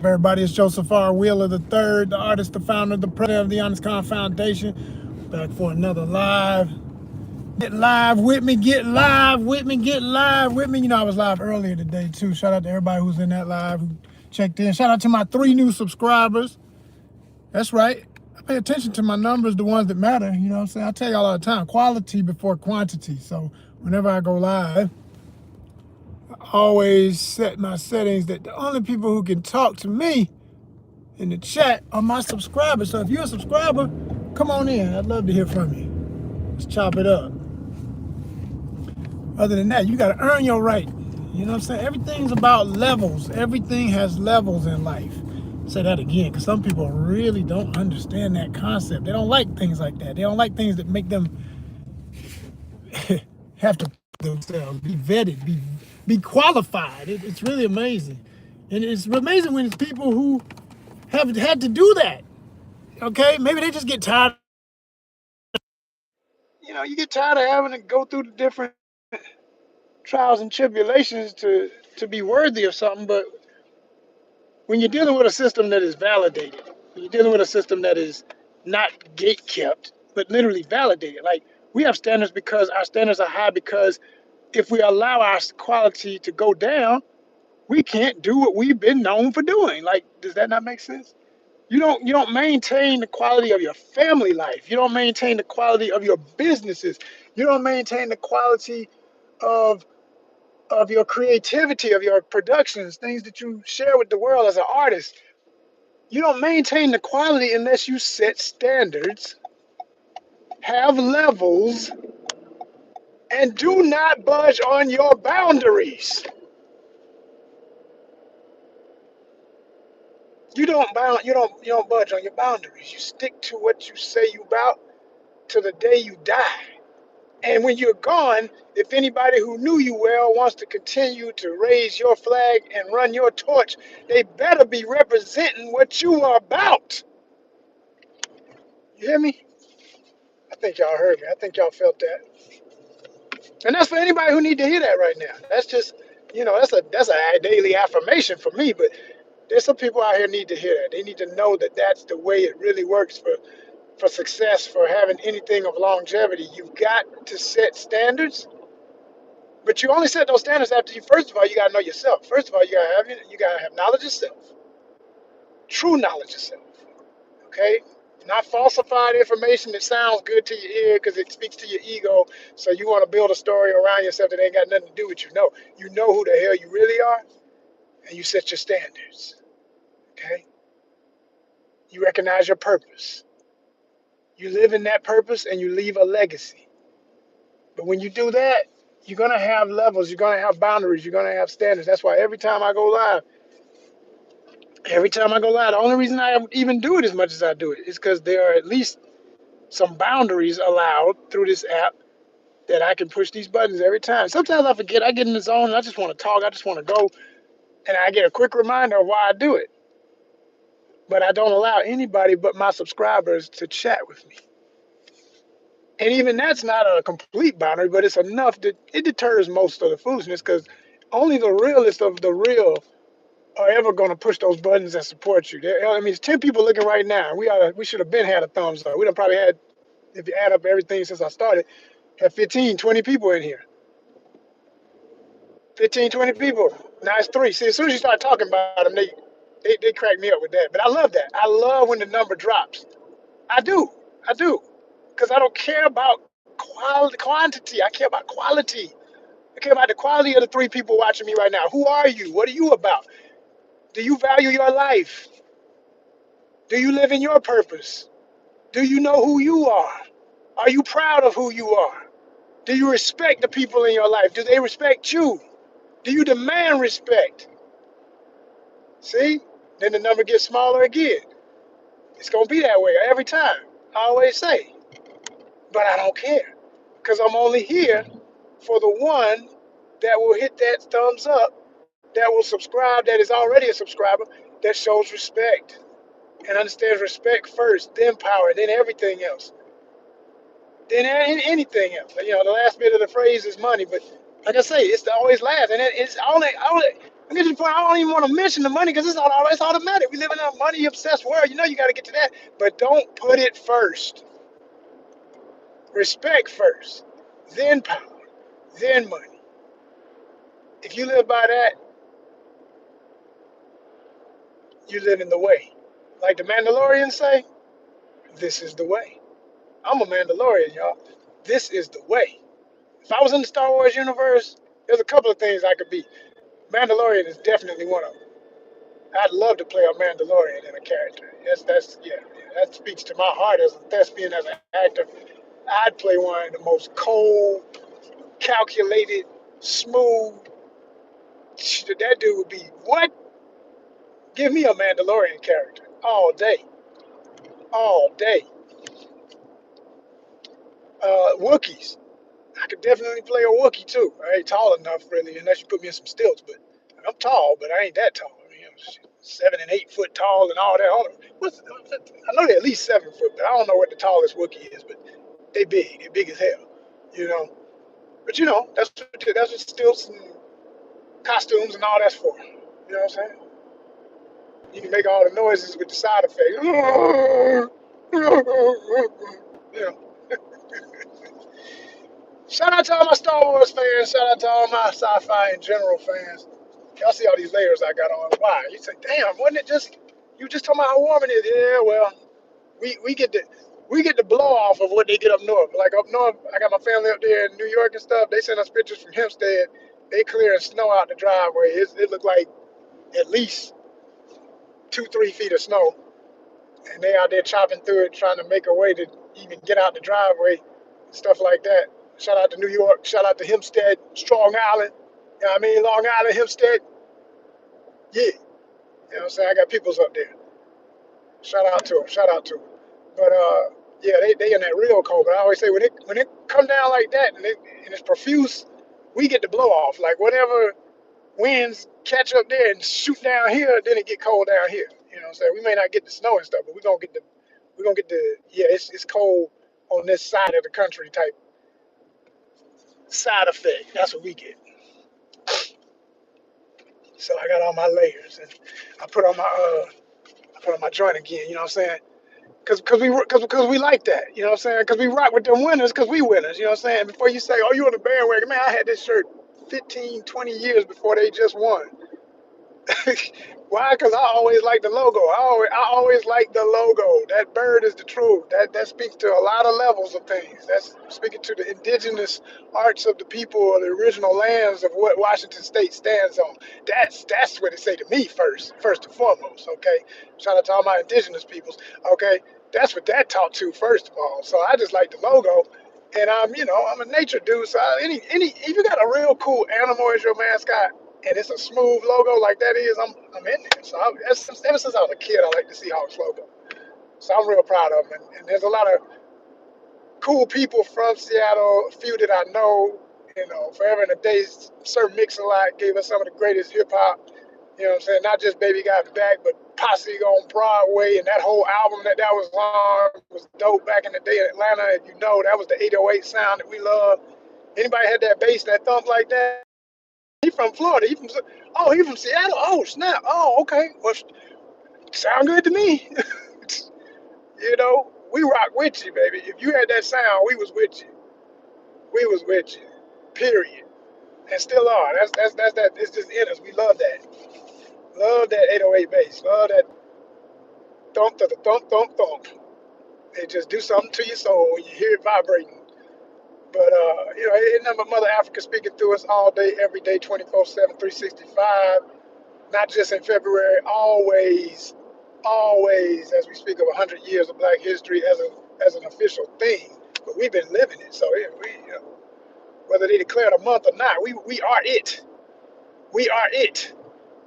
Everybody, it's Joseph R. Wheeler III, the artist, the founder, the president of the ONYXCON Foundation. Back for another live. Get live with me, get live with me, get live with me. You know, I was live earlier today, too. Shout out to everybody who's in that live, who checked in. Shout out to my 3 new subscribers. That's right. I pay attention to my numbers, the ones that matter. You know what I'm saying? I tell y'all all the time, quality before quantity. So whenever I go live, always set my settings that the only people who can talk to me in the chat are my subscribers. So if you're a subscriber, come on in. I'd love to hear from you. Let's chop it up. Other than that, you got to earn your right. You know what I'm saying? Everything's about levels. Everything has levels in life. Say that again, because some people really don't understand that concept. They don't like things like that. They don't like things that make them have to themselves, be vetted, be qualified. It's really amazing. And it's amazing when it's people who have had to do that. Okay, maybe they just get tired. You know, you get tired of having to go through the different trials and tribulations to be worthy of something. But when you're dealing with a system that is validated, when you're dealing with a system that is not gate kept, but literally validated, like we have standards because our standards are high, because if we allow our quality to go down, we can't do what we've been known for doing. Like, does that not make sense? You don't maintain the quality of your family life. You don't maintain the quality of your businesses. You don't maintain the quality of your creativity, of your productions, things that you share with the world as an artist. You don't maintain the quality unless you set standards, have levels, and do not budge on your boundaries. You don't budge on your boundaries. You stick to what you say you about to the day you die. And when you're gone, if anybody who knew you well wants to continue to raise your flag and run your torch, they better be representing what you are about. You hear me? I think y'all heard me. I think y'all felt that. And that's for anybody who need to hear that right now. That's just, that's a daily affirmation for me. But there's some people out here need to hear that. They need to know that that's the way it really works for success, for having anything of longevity. You've got to set standards. But you only set those standards after you. First of all, you gotta know yourself. First of all, you gotta have knowledge of self, true knowledge of self. Okay, not falsified information that sounds good to your ear because it speaks to your ego. So you want to build a story around yourself that ain't got nothing to do with you. No, you know who the hell you really are, and you set your standards. Okay, you recognize your purpose. You live in that purpose, and you leave a legacy. But when you do that, you're gonna have levels. You're gonna have boundaries. You're gonna have standards. That's why every time I go live, the only reason I even do it as much as I do it is because there are at least some boundaries allowed through this app that I can push these buttons every time. Sometimes I forget, I get in the zone and I just want to talk, I just want to go, and I get a quick reminder of why I do it. But I don't allow anybody but my subscribers to chat with me. And even that's not a complete boundary, but it's enough that it deters most of the foolishness, because only the realest of the real are ever going to push those buttons and support you. I mean, it's 10 people looking right now. We should have been had a thumbs up. We done probably had, if you add up everything since I started, have 15, 20 people in here. 15, 20 people. Now it's 3. See, as soon as you start talking about them, they crack me up with that. But I love that. I love when the number drops. I do. I do. Because I don't care about quantity. I care about quality. I care about the quality of the 3 people watching me right now. Who are you? What are you about? Do you value your life? Do you live in your purpose? Do you know who you are? Are you proud of who you are? Do you respect the people in your life? Do they respect you? Do you demand respect? See? Then the number gets smaller again. It's going to be that way every time. I always say. But I don't care. Because I'm only here for the one that will hit that thumbs up, that will subscribe, that is already a subscriber, that shows respect and understands respect first, then power, then everything else. Then anything else. The last bit of the phrase is money, but like I say, it's always last, and it's only I get to the point I don't even want to mention the money because it's automatic. We live in a money obsessed world. You know you got to get to that, but don't put it first. Respect first, then power, then money. If you live by that, you live in the way. Like the Mandalorians say, this is the way. I'm a Mandalorian, y'all. This is the way. If I was in the Star Wars universe, there's a couple of things I could be. Mandalorian is definitely one of them. I'd love to play a Mandalorian in a character. That speaks to my heart as a thespian, as an actor. I'd play one of the most cold, calculated, smooth. That dude would be what? Give me a Mandalorian character all day, all day. Wookiees. I could definitely play a Wookiee too. I ain't tall enough really, unless you put me in some stilts. But I'm tall, but I ain't that tall. I mean, I'm 7 and 8 foot tall and all that. I know they're at least 7 foot, but I don't know what the tallest Wookiee is. But they big. They big as hell. You know. But that's what stilts and costumes and all that's for. You know what I'm saying? You can make all the noises with the side effects. You know. Shout out to all my Star Wars fans. Shout out to all my sci-fi and general fans. Y'all see all these layers I got on. Why? You say, damn, wasn't it just you just talking about how warm it is? Yeah, well, we get the blow off of what they get up north. Like up north, I got my family up there in New York and stuff. They send us pictures from Hempstead. They clearing snow out the driveway. It looked like at least 2-3 feet of snow, and they out there chopping through it, trying to make a way to even get out the driveway, stuff like that. Shout out to New York. Shout out to Hempstead, Strong Island. You know what I mean? Long Island, Hempstead. Yeah. You know what I'm saying? I got peoples up there. Shout out to them. Shout out to them. But yeah, they in that real cold. But I always say when it come down like that and it's profuse, we get the blow off. Like whatever winds catch up there and shoot down here, then it get cold down here. You know what I'm saying? We may not get the snow and stuff, but we're gonna get the it's cold on this side of the country type side effect. That's what we get. So I got all my layers and I put on my joint again. You know what I'm saying? Cause we like that. You know what I'm saying? Cause we rock with them winners. Cause we winners. You know what I'm saying? Before you say, oh, you on the bandwagon, man, I had this shirt 15, 20 years before they just won. Why? Because I always like the logo. I always like the logo. That bird is the truth. That speaks to a lot of levels of things. That's speaking to the indigenous arts of the people or the original lands of what Washington State stands on. That's what it say to me first and foremost. Okay, shout out to all my indigenous peoples. Okay, that's what that taught to first of all. So I just like the logo. And I'm a nature dude. So if you got a real cool animal as your mascot, and it's a smooth logo like that is, I'm in there. So ever since I was a kid, I like the Seahawks logo. So I'm real proud of them. And there's a lot of cool people from Seattle, a few that I know. Forever and a day, Sir Mix-a-Lot gave us some of the greatest hip hop. You know what I'm saying? Not just Baby Got Back, but Posse on Broadway, and that whole album that was on was dope back in the day in Atlanta. If you know, that was the 808 sound that we love. Anybody had that bass, that thump like that? He from Florida. He from Seattle. Oh snap. Oh okay. Well, sound good to me. We rock with you, baby. If you had that sound, we was with you. We was with you. Period. And still are. That's that. It's just in us. We love that. Love that 808 bass. Love that thump, thump, thump, thump, thump. It just do something to your soul when you hear it vibrating. But ain't nothing but Mother Africa speaking through us all day, every day, 24/7, 365. Not just in February, always, always, as we speak of 100 years of Black history as an official thing. But we've been living it. So whether they declare it a month or not, we are it. We are it.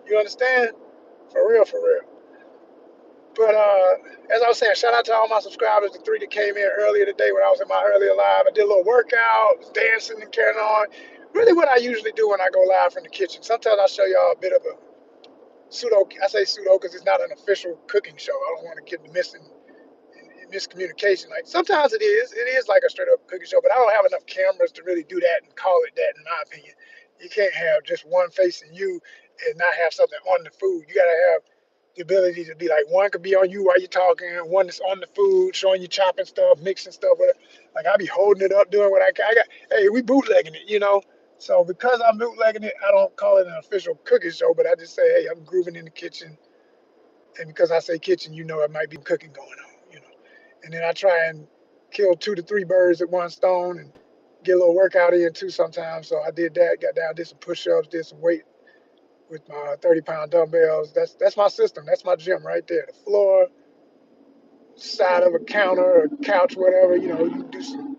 You understand? For real, for real. But as I was saying, shout out to all my subscribers, the 3 that came in earlier today when I was in my earlier live. I did a little workout, was dancing and carrying on. Really what I usually do when I go live from the kitchen. Sometimes I'll show y'all a bit of a I say pseudo because it's not an official cooking show. I don't want to get the miscommunication. Like sometimes it is like a straight up cooking show, but I don't have enough cameras to really do that and call it that, in my opinion. You can't have just one facing you and not have something on the food. You gotta have the ability to be like, one could be on you while you're talking, and one is on the food, showing you chopping stuff, mixing stuff with it. Like I be holding it up, doing what I can. I got, hey, we bootlegging it, you know. So because I'm bootlegging it, I don't call it an official cooking show, but I just say, hey, I'm grooving in the kitchen, and because I say kitchen, you know, it might be cooking going on, you know. And then I try and kill 2 to 3 birds at one stone and get a little workout in too sometimes. So I did that, got down, did some push-ups, did some weight with my 30-pound dumbbells. That's my system. That's my gym right there. The floor, side of a counter or couch, whatever. You know, you can do some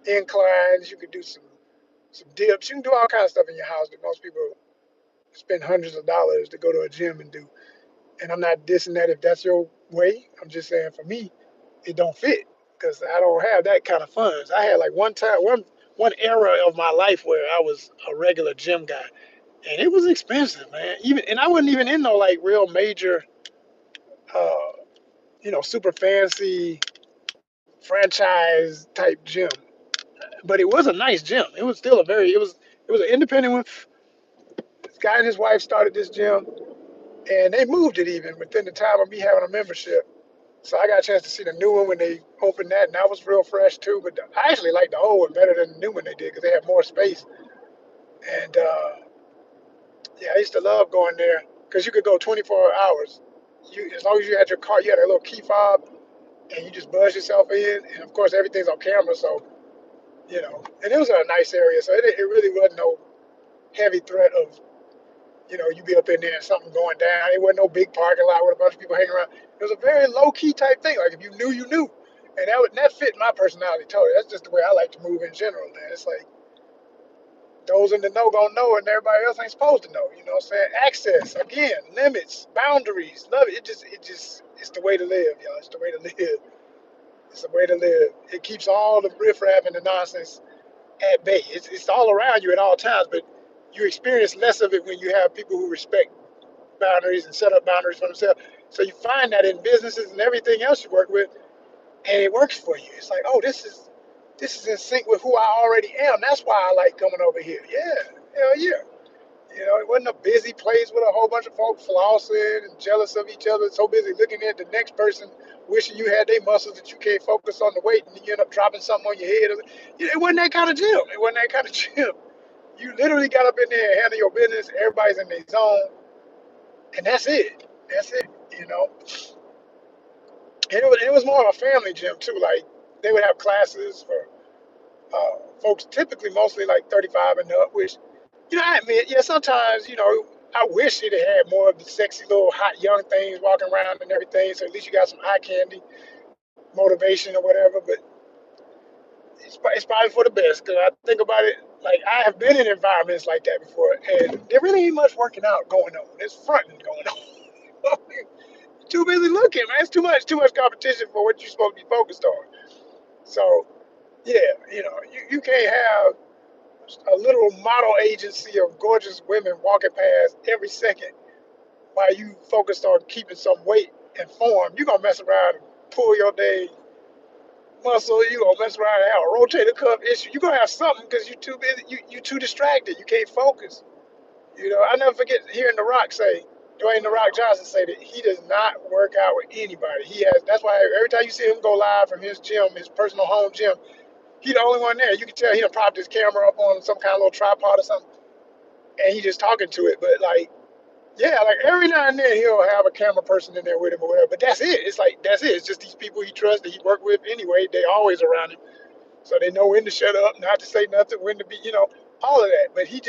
inclines. You can do some dips. You can do all kinds of stuff in your house that most people spend hundreds of dollars to go to a gym and do. And I'm not dissing that if that's your way. I'm just saying for me, it don't fit because I don't have that kind of funds. I had like one era of my life where I was a regular gym guy, and it was expensive, man. Even and I wasn't even in no like real major, uh, super fancy franchise type gym. But it was a nice gym. It was still it was an independent one. This guy and his wife started this gym, and they moved it even within the time of me having a membership. So I got a chance to see the new one when they opened that, and that was real fresh too. But I actually liked the old one better than the new one they did because they had more space. And yeah, I used to love going there because you could go 24 hours. As long as you had your car, you had a little key fob, and you just buzz yourself in. And of course, everything's on camera, so And it was in a nice area, so it really wasn't no heavy threat of you be up in there and something going down. It wasn't no big parking lot with a bunch of people hanging around. It was a very low key type thing. Like if you knew, you knew, and that fit my personality totally. That's just the way I like to move in general, man. It's like those in the know gonna know, and everybody else ain't supposed to know. You know what I'm saying? Access again, limits, boundaries, love it. It's the way to live, y'all. It's the way to live. It's the way to live. It keeps all the riffraff and the nonsense at bay. It's all around you at all times, but you experience less of it when you have people who respect boundaries and set up boundaries for themselves. So you find that in businesses and everything else you work with, and it works for you. It's like, oh, this is in sync with who I already am. That's why I like coming over here. Yeah, hell yeah. It wasn't a busy place with a whole bunch of folks flossing and jealous of each other, so busy looking at the next person, wishing you had their muscles that you can't focus on the weight, and you end up dropping something on your head. It wasn't that kind of gym. It wasn't that kind of gym. You literally got up in there and handle your business. Everybody's in their zone, and that's it. That's it. And it was more of a family gym too. Like they would have classes for folks, typically mostly like 35 and up. Which, I admit, yeah, sometimes I wish it had more of the sexy little hot young things walking around and everything. So at least you got some eye candy, motivation or whatever. But it's probably for the best because I think about it. Like I have been in environments like that before, and there really ain't much working out going on. There's fronting going on. Too busy looking, man. It's too much competition for what you're supposed to be focused on. So yeah, you can't have a little model agency of gorgeous women walking past every second while you focused on keeping some weight and form. You're gonna mess around and pull your day muscle. You're gonna mess around and have a rotator cuff issue. You're gonna have something because you're too busy, you too distracted, you can't focus. I never forget hearing The Rock say, Dwayne The Rock Johnson say that he does not work out with anybody. That's why every time you see him go live from his gym, his personal home gym, he the only one there. You can tell he done propped his camera up on some kind of little tripod or something, and he just talking to it. But like, yeah, like every now and then he'll have a camera person in there with him or whatever. But that's it. It's like that's it. It's just these people he trusts that he worked with anyway. They always around him, so they know when to shut up, not to say nothing, when to be, all of that. But he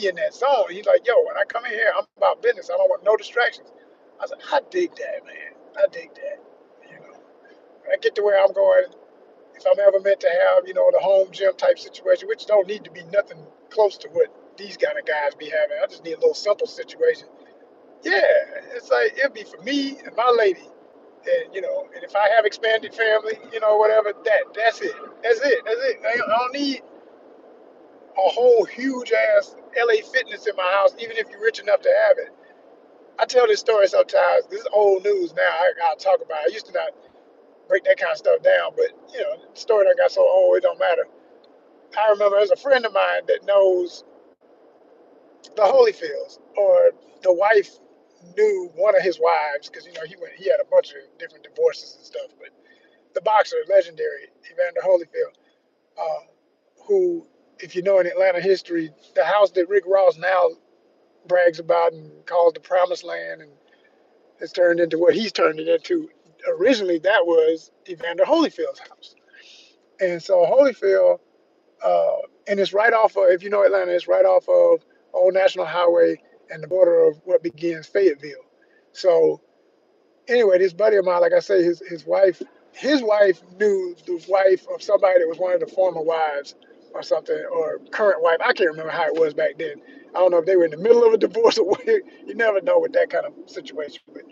in that zone. He's like, yo, when I come in here, I'm about business. I don't want no distractions. I was like, I dig that, man. I dig that. When I get to where I'm going, if I'm ever meant to have, the home gym type situation, which don't need to be nothing close to what these kind of guys be having. I just need a little simple situation. Yeah, it's like it'd be for me and my lady, and if I have expanded family, whatever, that's it. I don't need a whole huge ass LA Fitness in my house, even if you're rich enough to have it. I tell this story sometimes. This is old news now. I'll talk about it. I used to not break that kind of stuff down, but the story done got so old it don't matter. I remember there's a friend of mine that knows the Holyfields, or the wife knew one of his wives, because he had a bunch of different divorces and stuff. But the boxer, legendary Evander Holyfield, uh, who, if you know in Atlanta history, the house that Rick Ross now brags about and calls the promised land, and has turned into what he's turned it into. Originally, that was Evander Holyfield's house, and so Holyfield, and it's right off of, if you know Atlanta, it's right off of Old National Highway and the border of what begins Fayetteville. So anyway, this buddy of mine, like I say, his wife knew the wife of somebody that was one of the former wives or something, or current wife. I can't remember how it was back then. I don't know if they were in the middle of a divorce or what. You never know with that kind of situation. But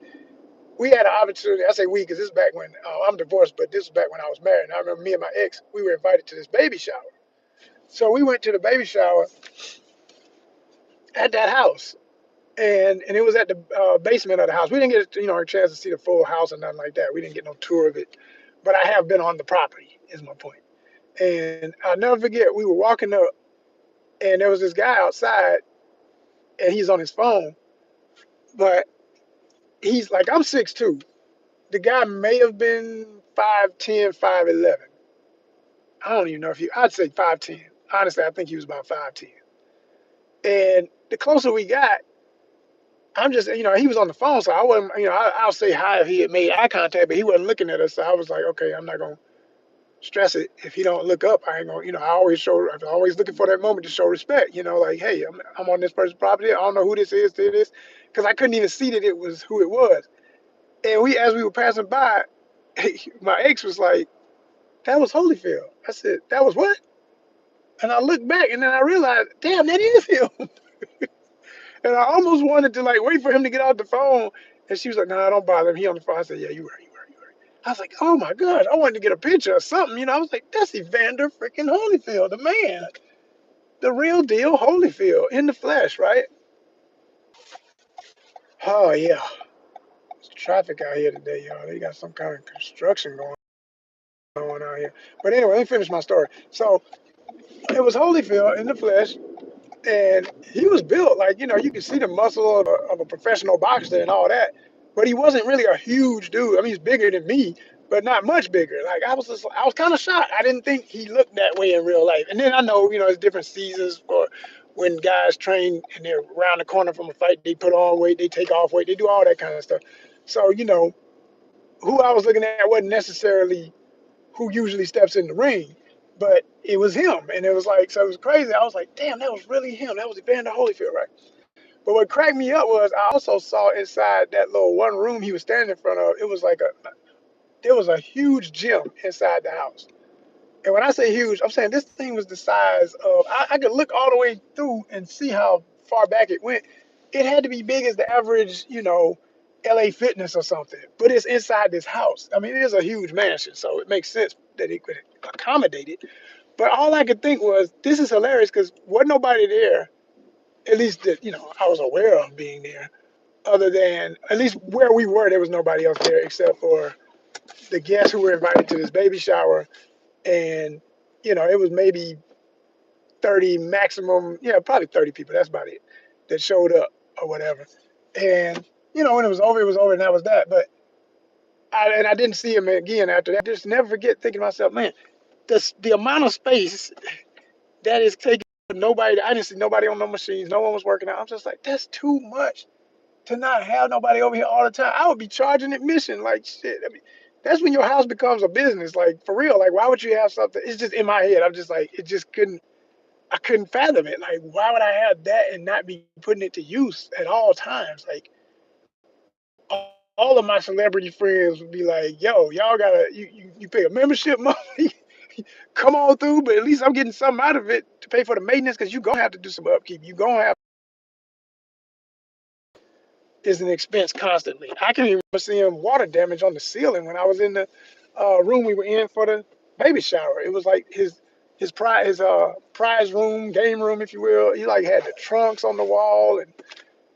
we had an opportunity. I say we because this is back when I'm divorced, but this was back when I was married. And I remember me and my ex, we were invited to this baby shower. So we went to the baby shower at that house, and it was at the basement of the house. We didn't get a chance to see the full house or nothing like that. We didn't get no tour of it, but I have been on the property. Is my point. And I'll never forget. We were walking up, and there was this guy outside, and he's on his phone, but he's like, I'm 6'2". The guy may have been 5'10", 5'11". I don't even know if I'd say 5'10". Honestly, I think he was about 5'10". And the closer we got, I'm just, he was on the phone, so I wasn't, I'll say hi if he had made eye contact, but he wasn't looking at us. So I was like, okay, I'm not going to stress it. If he don't look up, I ain't going to, I'm always looking for that moment to show respect, like, hey, I'm on this person's property. I don't know who this is, because I couldn't even see that it was who it was. And as we were passing by, my ex was like, that was Holyfield. I said, that was what? And I looked back, and then I realized, damn, that is him. And I almost wanted to like wait for him to get off the phone. And she was like, "Nah, don't bother him. He on the phone." I said, "Yeah, you right." I was like, "Oh my God, I wanted to get a picture or something." I was like, "That's Evander freaking Holyfield, the man, the real deal Holyfield in the flesh, right?" Oh yeah, it's traffic out here today, y'all. They got some kind of construction going on out here. But anyway, let me finish my story. So it was Holyfield in the flesh, and he was built like you could see the muscle of a professional boxer and all that, but he wasn't really a huge dude. I mean, he's bigger than me, but not much bigger. Like I was kind of shocked. I didn't think he looked that way in real life. And then I know it's different seasons for when guys train and they're around the corner from a fight. They put on weight, they take off weight, they do all that kind of stuff. So who I was looking at wasn't necessarily who usually steps in the ring, but it was him. And it was like, so it was crazy. I was like, damn, that was really him. That was Evander Holyfield, right? But what cracked me up was I also saw inside that little one room he was standing in front of, there was a huge gym inside the house. And when I say huge, I'm saying this thing was the size of, I could look all the way through and see how far back it went. It had to be big as the average, LA Fitness or something. But it's inside this house. I mean, it is a huge mansion, so it makes sense that it could accommodate it. But all I could think was, this is hilarious because wasn't nobody there, at least that, I was aware of being there, other than, at least where we were, there was nobody else there except for the guests who were invited to this baby shower. And, it was maybe 30 maximum, yeah, probably 30 people. That's about it that showed up or whatever. And, when it was over and that was that. But I didn't see him again after that. Just never forget thinking to myself, man, the amount of space that is taking nobody. I didn't see nobody on no machines. No one was working out. I'm just like, that's too much to not have nobody over here all the time. I would be charging admission like shit. I mean, that's when your house becomes a business. Like for real. Like why would you have something? It's just in my head. I'm just like, I couldn't fathom it. Like why would I have that and not be putting it to use at all times? Like all of my celebrity friends would be like, yo, y'all gotta you pay a membership money. Come on through, but at least I'm getting something out of it to pay for the maintenance because you're gonna have to do some upkeep. You're gonna have is an expense constantly. I can remember seeing water damage on the ceiling when I was in the room we were in for the baby shower. It was like his prize room, game room, if you will. He like had the trunks on the wall and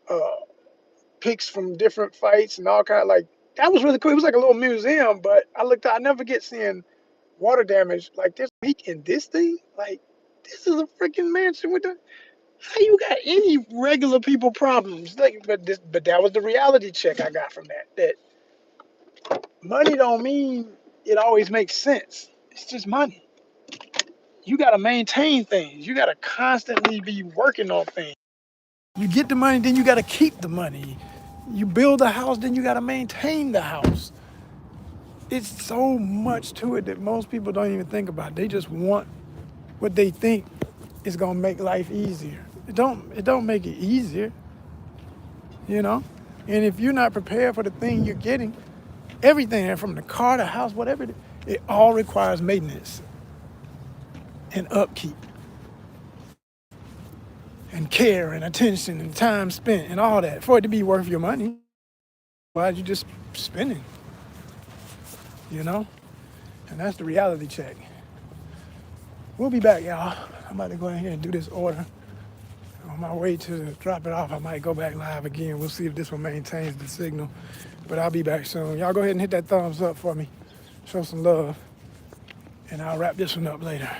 uh, pics from different fights and all kind of like that was really cool. It was like a little museum, but I never get seeing water damage like this week in this thing. Like this is a freaking mansion with the How you got any regular people problems? Like, but that was the reality check I got from that. That money don't mean it always makes sense. It's just money. You got to maintain things. You got to constantly be working on things. You get the money, then you got to keep the money. You build a house, then you got to maintain the house. It's so much to it that most people don't even think about. They just want what they think is gonna make life easier. It don't make it easier, you know? And if you're not prepared for the thing you're getting, everything from the car to house, whatever, it all requires maintenance and upkeep and care and attention and time spent and all that for it to be worth your money. Why you just spending, you know? And that's the reality check. We'll be back, y'all. I'm about to go in here and do this order. On my way to drop it off, I might go back live again. We'll see if this one maintains the signal. But I'll be back soon. Y'all go ahead and hit that thumbs up for me. Show some love. And I'll wrap this one up later.